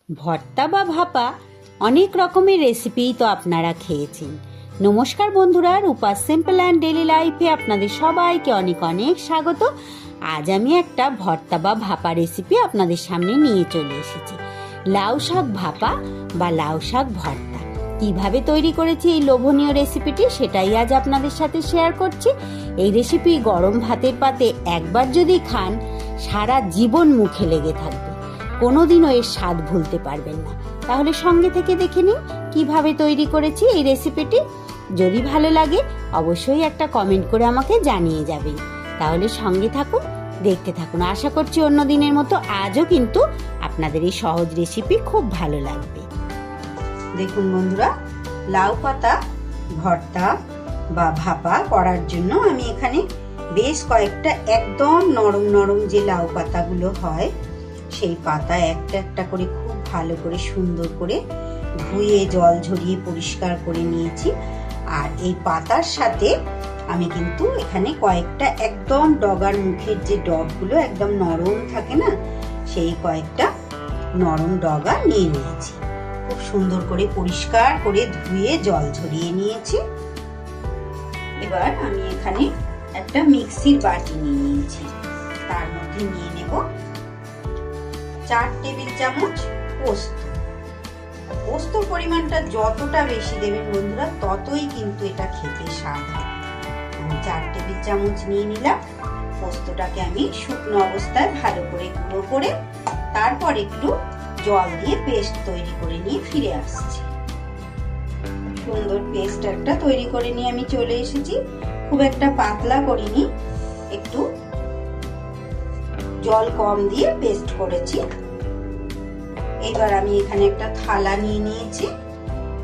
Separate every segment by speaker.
Speaker 1: ভর্তা বা ভাপা অনেক রকমের রেসিপিই তো আপনারা খেয়েছেন। নমস্কার বন্ধুরা, রূপাস সিম্পল অ্যান্ড ডেলি লাইফে আপনাদের সবাইকে অনেক অনেক স্বাগত। আজ আমি একটা ভর্তা বা ভাপা রেসিপি আপনাদের সামনে নিয়ে চলে এসেছি। লাউ শাক ভাপা বা লাউ শাক ভর্তা কিভাবে তৈরি করেছি এই লোভনীয় রেসিপিটি, সেটাই আজ আপনাদের সাথে শেয়ার করছি। এই রেসিপি গরম ভাতের পাতে একবার যদি খান সারা জীবন মুখে লেগে থাকবে, কোনোদিনও এর স্বাদ ভুলতে পারবেন না। তাহলে সঙ্গে থেকে দেখে নিন কিভাবে তৈরি করেছি এই রেসিপিটি। যদি ভালো লাগে অবশ্যই একটা কমেন্ট করে আমাকে জানিয়ে যাবেন। তাহলে সঙ্গে থাকুন, দেখতে থাকুন। আশা করছি অন্য দিনের মতো আজও কিন্তু আপনাদের এই সহজ রেসিপি খুব ভালো লাগবে। দেখুন বন্ধুরা, লাউ পাতা ভর্তা বা ভাপা করার জন্য আমি এখানে বেশ কয়েকটা একদম নরম নরম যে লাউ পাতাগুলো হয় সেই পাতা একটা একটা করে খুব ভালো করে সুন্দর করে ধুয়ে জল ঝরিয়ে পরিষ্কার করে নিয়েছি। আর এই পাতার সাথে আমি কিন্তু এখানে কয়েকটা একদম ডগার মুখের যে ডগগুলো একদম নরম থাকে না, সেই কয়েকটা নরম ডগা নিয়ে নিয়েছি। খুব সুন্দর করে পরিষ্কার করে ধুয়ে জল ঝরিয়ে নিয়েছি। এবার আমি এখানে একটা মিক্সির বাটি নিয়ে নিয়েছি। তার মধ্যে নিয়ে নেব 4 টেবিল চামচ পোস্ত। পোস্তর পরিমাণটা যতটা বেশি দেবেন বন্ধুরা, ততই কিন্তু এটা খেতে স্বাদ হয়। আমি 4 টেবিল চামচ নিয়ে নিলাম। পোস্তটাকে আমি শুকনো অবস্থায় ভালো করে গুঁড়ো করে তারপর একটু জল দিয়ে পেস্ট তৈরি করে নিয়ে ফিরে আসছি। সুন্দর পেস্ট একটা তৈরি করে নিয়ে আমি চলে এসেছি। খুব একটা পাতলা করিনি, একটু জল কম দিয়ে পেস্ট করেছি। এইবার আমি এখানে একটা থালা নিয়ে নিয়েছি।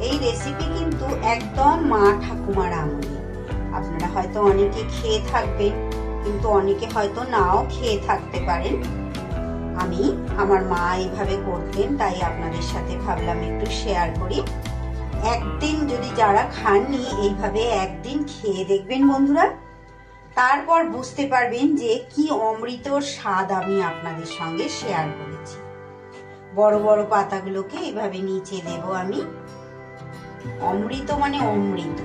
Speaker 1: এই রেসিপি কিন্তু একদম মা ঠাকুমার আমলে। আপনারা হয়তো অনেকে খেয়ে থাকবেন, কিন্তু অনেকে হয়তো নাও খেয়ে থাকতে পারেন। আমি আমার মা এইভাবে করতেন, তাই আপনাদের সাথে ভাবলাম একটু শেয়ার করি। একদিন যদি যারা খাননি এইভাবে একদিন খেয়ে দেখবেন বন্ধুরা, তারপর বুঝতে পারবেন যে কি অমৃত স্বাদ আমি আপনাদের সঙ্গে শেয়ার করেছি। বড় বড় পাতাগুলোকে এভাবে নিচে দেব আমি। অমৃত মানে অমৃত,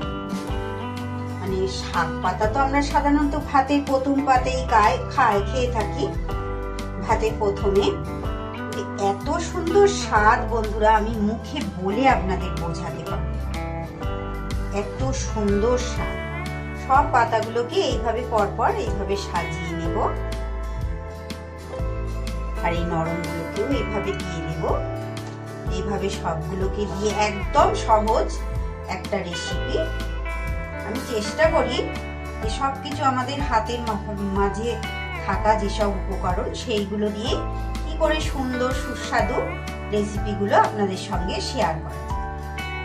Speaker 1: মানে শাক পাতা তো আমরা সাধারণত ভাতের প্রথম পাতেই খেয়ে থাকি, ভাতের প্রথমে। এত সুন্দর স্বাদ বন্ধুরা, আমি মুখে বলে আপনাদের বোঝাতে পারবো, এত সুন্দর স্বাদ। সব পাতাগুলোকে এইভাবে পরপর এইভাবে সাজিয়ে নেব, আর এই নরমগুলোকেও এইভাবে দিয়ে দেব। এইভাবে সবগুলোকে দিয়ে একদম সহজ একটা রেসিপি। আমি চেষ্টা করি যে সবকিছু আমাদের হাতের মাঝে থাকা যেসব উপকরণ সেইগুলো দিয়ে কি করে সুন্দর সুস্বাদু রেসিপিগুলো আপনাদের সঙ্গে শেয়ার করা যায়।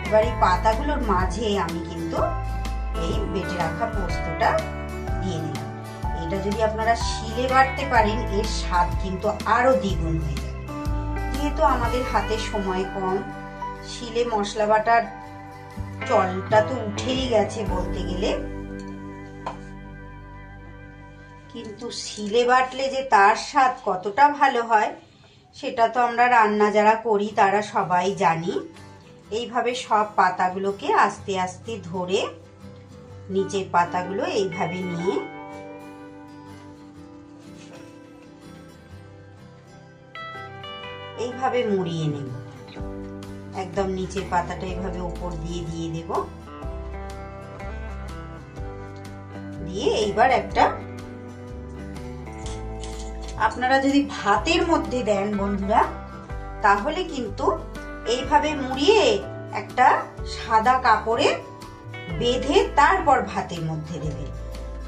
Speaker 1: এবার এই পাতাগুলোর মাঝে আমি কিন্তু এই বেটে রাখা পোস্তটা দিয়ে নিলাম। এটা যদি আপনারা শিলে বাটতে পারেন এর স্বাদ কিন্তু আরো দ্বিগুণ হয়ে যাবে। যেহেতু আমাদের হাতে সময় কম, শিলে মশলা বাটার চলটা তো উঠেই গেছে বলতে গেলে, কিন্তু শিলে বাটলে যে তার স্বাদ কতটা ভালো হয় সেটা তো আমরা রান্না যারা করি তারা সবাই জানি। এইভাবে সব পাতাগুলোকে আস্তে আস্তে ধরে নিচের পাতাগুলো এইভাবে নিয়ে এইভাবে মুড়িয়ে নেব। একদম নিচের পাতাটা এইভাবে উপর দিয়ে দিয়ে দেব। দিয়ে এইবার একটা, আপনারা যদি ভাতের মধ্যে দেন বন্ধুরা, তাহলে কিন্তু এইভাবে মুড়িয়ে একটা সাদা কাপড়ে বেঁধে তারপর ভাতের মধ্যে দেবেন।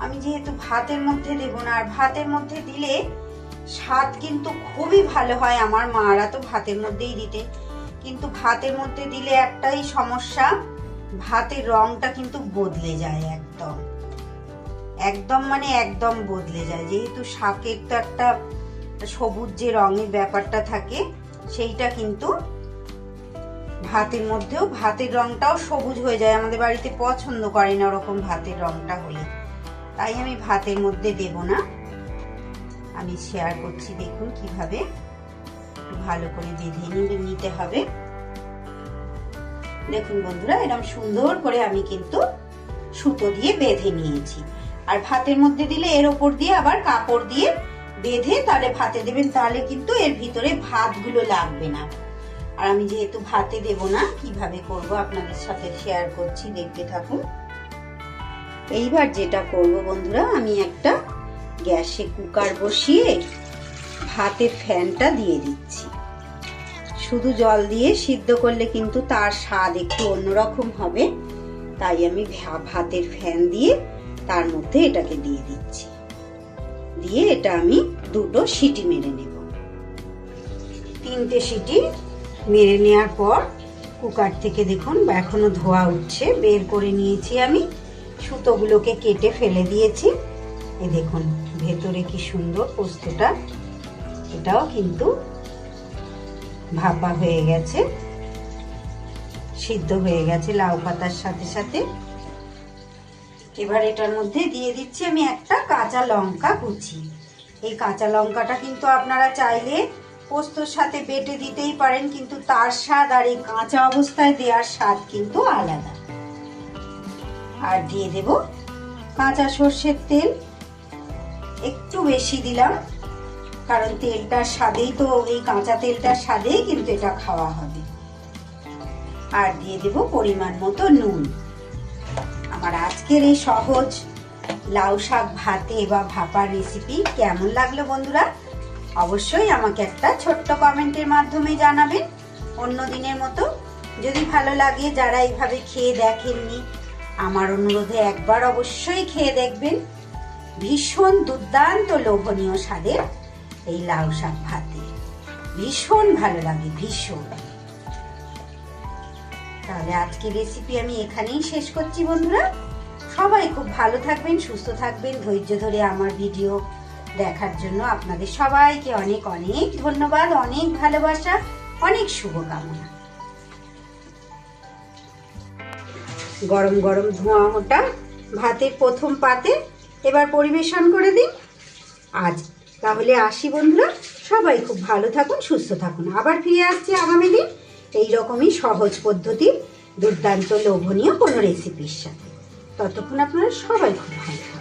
Speaker 1: আমি যেহেতু ভাতের মধ্যে দেব না, আর ভাতের মধ্যে দিলে স্বাদ কিন্তু খুবই ভালো হয়। আমার মারা তো ভাতের মধ্যেই দিতেন, কিন্তু ভাতের মধ্যে দিলে একটাই সমস্যা, ভাতের রংটা কিন্তু বদলে যায়, একদম একদম মানে একদম বদলে যায়। যেহেতু শাকের তো একটা সবুজ যে রঙের ব্যাপারটা থাকে, সেইটা কিন্তু ভাতের মধ্যেও ভাতের রংটাও সবুজ হয়ে যায়। আমাদের বাড়িতে পছন্দ করে না ওরকম ভাতের রংটা হলে, তাই আমি ভাতের মধ্যে দেব না। আমি শেয়ার করছি, দেখুন কিভাবে ভালো করে বেঁধে নিতে হবে। দেখুন বন্ধুরা, এরকম সুন্দর করে আমি কিন্তু সুতো দিয়ে বেঁধে নিয়েছি। আর ভাতের মধ্যে দিলে এর ওপর দিয়ে আবার কাপড় দিয়ে বেঁধে তাহলে ভাতে দেবেন, তাহলে কিন্তু এর ভিতরে ভাতগুলো লাগবে না। আর আমি যেহেতু ভাতে দেব না, কিভাবে করব আপনাদের সাথে শেয়ার করছি, দেখতে থাকুন। এইবার যেটা করব বন্ধুরা, আমি একটা গ্যাসে কুকার বসিয়ে ভাতের ফ্যানটা দিয়ে দিচ্ছি। শুধু জল দিয়ে সিদ্ধ করলে কিন্তু তার স্বাদ একটু অন্যরকম হবে, তাই আমি ভাতের ফ্যান দিয়ে তার মধ্যে এটাকে দিয়ে দিচ্ছি। দিয়ে এটা আমি 2টো সিটি মেরে নেব। 3টে সিটি মেরে নেওয়ার পর কুকার থেকে দেখুন এখনো ধোয়া উঠছে, বের করে নিয়েছি আমি। সুতোগুলোকে কেটে ফেলে দিয়েছি। এই দেখুন ভেতরে কি সুন্দর পোস্তটা, এটাও কিন্তু ভাপা হয়ে গেছে, সিদ্ধ হয়ে গেছে লাউ পাতার সাথে সাথে। এবার এটার মধ্যে দিয়ে দিচ্ছি আমি একটা কাঁচা লঙ্কা কুচি। এই কাঁচা লঙ্কাটা কিন্তু আপনারা চাইলে পোস্তর সাথে বেটে দিতেই পারেন, কিন্তু তার স্বাদ আর এই কাঁচা অবস্থায় দেওয়ার স্বাদ কিন্তু আলাদা। আর দিয়ে দেব কাঁচা সর্ষের তেল, একটু বেশি দিলাম, কারণ তেলটার স্বাদেই তো, এই কাঁচা তেলটার স্বাদেই কিন্তু এটা খাওয়া হবে। আর দিয়ে দেব পরিমাণ মতো নুন। আমার আজকের এই সহজ লাউ শাক ভাতে বা ভাপার রেসিপি কেমন লাগলো বন্ধুরা, অবশ্যই আমাকে একটা ছোট্ট কমেন্টের মাধ্যমে জানাবেন। অন্য দিনের মতো যদি ভালো লাগে, যারা এইভাবে খেয়ে দেখেননি, আমার অনুরোধে একবার অবশ্যই খেয়ে দেখবেন। ভীষণ দুর্দান্ত লোভনীয় স্বাদের এই লাউ শাক ভাতে, ভীষণ ভালো লাগে, ভীষণ। তাহলে আজকের রেসিপি আমি এখানেই শেষ করছি বন্ধুরা। সবাই খুব ভালো থাকবেন, সুস্থ থাকবেন। ধৈর্য ধরে আমার ভিডিও দেখার জন্য আপনাদের সবাইকে অনেক অনেক ধন্যবাদ, অনেক ভালোবাসা, অনেক শুভকামনা। গরম গরম ধোঁয়া ওঠা ভাতের প্রথম পাতে এবার পরিবেশন করে দিন আজ। তাহলে আসি বন্ধুরা, সবাই খুব ভালো থাকুন, সুস্থ থাকুন। আবার ফিরে আসছি আগামী দিন এইরকমই সহজ পদ্ধতির দুর্দান্ত লোভনীয় কোনো রেসিপির সাথে। ততক্ষণ আপনারা সবাই খুব ভালো।